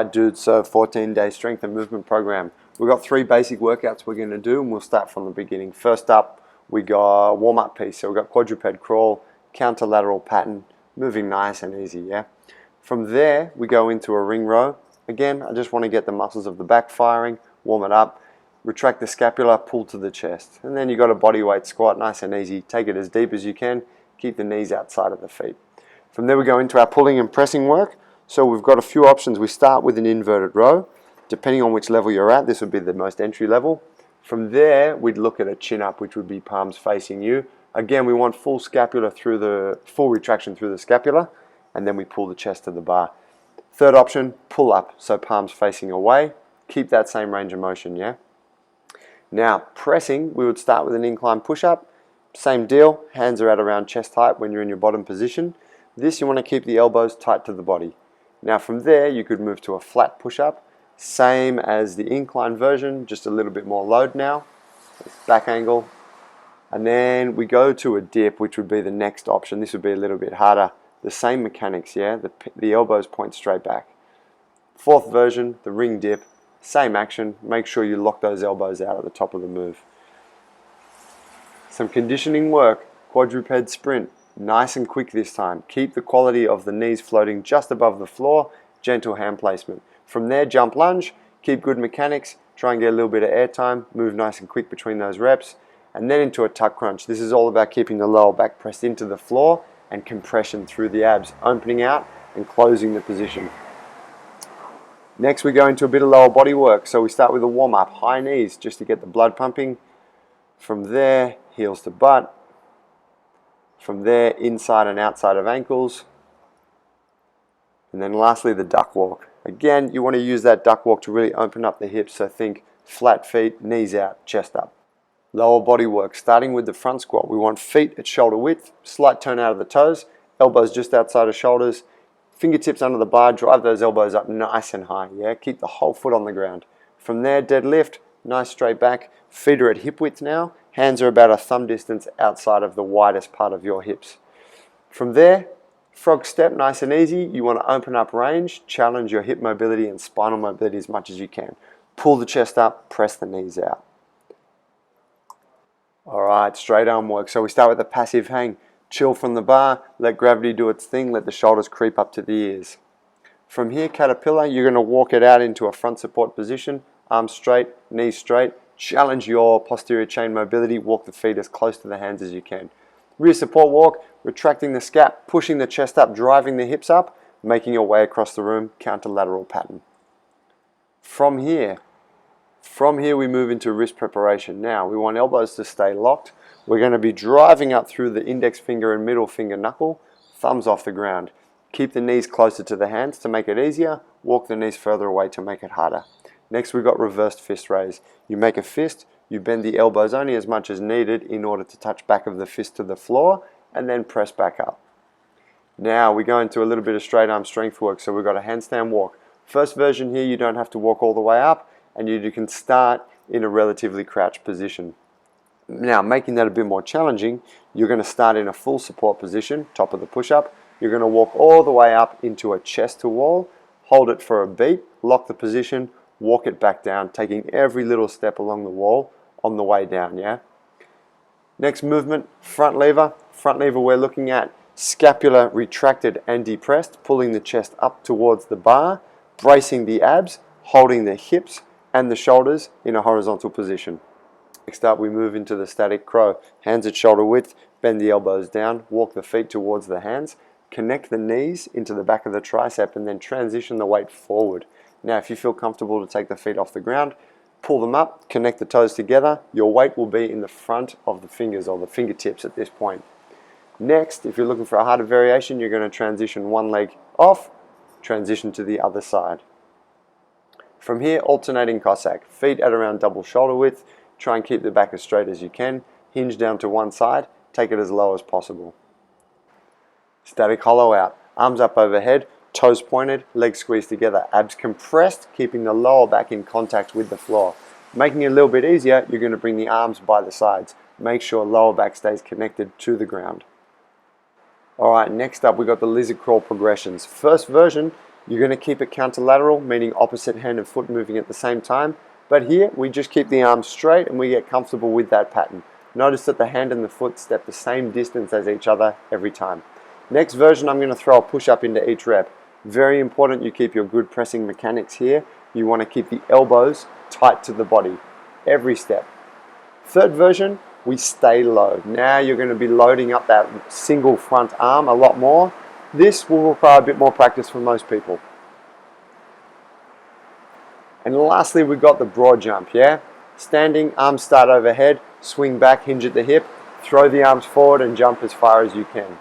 Alright dudes, so 14-day strength and movement program. We've got 3 basic workouts we're going to do, and we'll start from the beginning. First up, we got a warm-up piece. So we've got quadruped crawl, counter-lateral pattern, moving nice and easy, yeah? From there, we go into a ring row. Again, I just want to get the muscles of the back firing, warm it up, retract the scapula, pull to the chest. And then you got a body weight squat, nice and easy. Take it as deep as you can, keep the knees outside of the feet. From there we go into our pulling and pressing work. So we've got a few options. We start with an inverted row. Depending on which level you're at, this would be the most entry level. From there, we'd look at a chin up, which would be palms facing you. Again, we want full retraction through the scapula, and then we pull the chest to the bar. Third option, pull up, so palms facing away. Keep that same range of motion, yeah? Now, pressing, we would start with an incline push-up. Same deal, hands are at around chest height when you're in your bottom position. This, you want to keep the elbows tight to the body. Now from there, you could move to a flat push-up, same as the incline version, just a little bit more load now, back angle. And then we go to a dip, which would be the next option. This would be a little bit harder. The same mechanics, yeah? The elbows point straight back. Fourth version, the ring dip, same action. Make sure you lock those elbows out at the top of the move. Some conditioning work, quadruped sprint. Nice and quick this time. Keep the quality of the knees floating just above the floor, gentle hand placement. From there, jump lunge, keep good mechanics, try and get a little bit of air time, move nice and quick between those reps, and then into a tuck crunch. This is all about keeping the lower back pressed into the floor and compression through the abs, opening out and closing the position. Next, we go into a bit of lower body work. So we start with a warm-up, high knees, just to get the blood pumping. From there, heels to butt. From there, inside and outside of ankles. And then lastly, the duck walk. Again, you want to use that duck walk to really open up the hips, so think flat feet, knees out, chest up. Lower body work, starting with the front squat. We want feet at shoulder width, slight turn out of the toes, elbows just outside of shoulders, fingertips under the bar, drive those elbows up nice and high, yeah? Keep the whole foot on the ground. From there, deadlift, nice straight back, feet are at hip width now, hands are about a thumb distance outside of the widest part of your hips. From there, frog step, nice and easy. You want to open up range, challenge your hip mobility and spinal mobility as much as you can. Pull the chest up, press the knees out. Alright, straight arm work. So we start with a passive hang. Chill from the bar, let gravity do its thing, let the shoulders creep up to the ears. From here, caterpillar, you're going to walk it out into a front support position, arms straight, knees straight. Challenge your posterior chain mobility, walk the feet as close to the hands as you can. Rear support walk, retracting the scap, pushing the chest up, driving the hips up, making your way across the room, counter-lateral pattern. From here we move into wrist preparation. Now, we want elbows to stay locked. We're going to be driving up through the index finger and middle finger knuckle, thumbs off the ground. Keep the knees closer to the hands to make it easier, walk the knees further away to make it harder. Next, we've got reversed fist raise. You make a fist, you bend the elbows only as much as needed in order to touch back of the fist to the floor, and then press back up. Now we go into a little bit of straight arm strength work. So we've got a handstand walk. First version here, you don't have to walk all the way up, and you can start in a relatively crouched position. Now, making that a bit more challenging, you're going to start in a full support position, top of the push-up. You're going to walk all the way up into a chest to wall, hold it for a beat, lock the position, walk it back down, taking every little step along the wall on the way down, yeah? Next movement, front lever. Front lever, we're looking at scapula retracted and depressed, pulling the chest up towards the bar, bracing the abs, holding the hips and the shoulders in a horizontal position. Next up, we move into the static crow. Hands at shoulder width, bend the elbows down, walk the feet towards the hands, connect the knees into the back of the tricep, and then transition the weight forward. Now, if you feel comfortable to take the feet off the ground, pull them up, connect the toes together. Your weight will be in the front of the fingers or the fingertips at this point. Next, if you're looking for a harder variation, you're going to transition one leg off, transition to the other side. From here, alternating Cossack. Feet at around double shoulder width. Try and keep the back as straight as you can. Hinge down to one side. Take it as low as possible. Static hollow out. Arms up overhead. Toes pointed, legs squeezed together, abs compressed, keeping the lower back in contact with the floor. Making it a little bit easier, you're going to bring the arms by the sides. Make sure lower back stays connected to the ground. Alright, next up we've got the lizard crawl progressions. First version, You're going to keep it counterlateral, meaning opposite hand and foot moving at the same time. But here, we just keep the arms straight and we get comfortable with that pattern. Notice that the hand and the foot step the same distance as each other every time. Next version, I'm going to throw a push-up into each rep. Very important you keep your good pressing mechanics here. You want to keep the elbows tight to the body, every step. Third version, we stay low. Now you're going to be loading up that single front arm a lot more. This will require a bit more practice for most people. And lastly, we've got the broad jump, yeah? Standing, arms start overhead, swing back, hinge at the hip, throw the arms forward and jump as far as you can.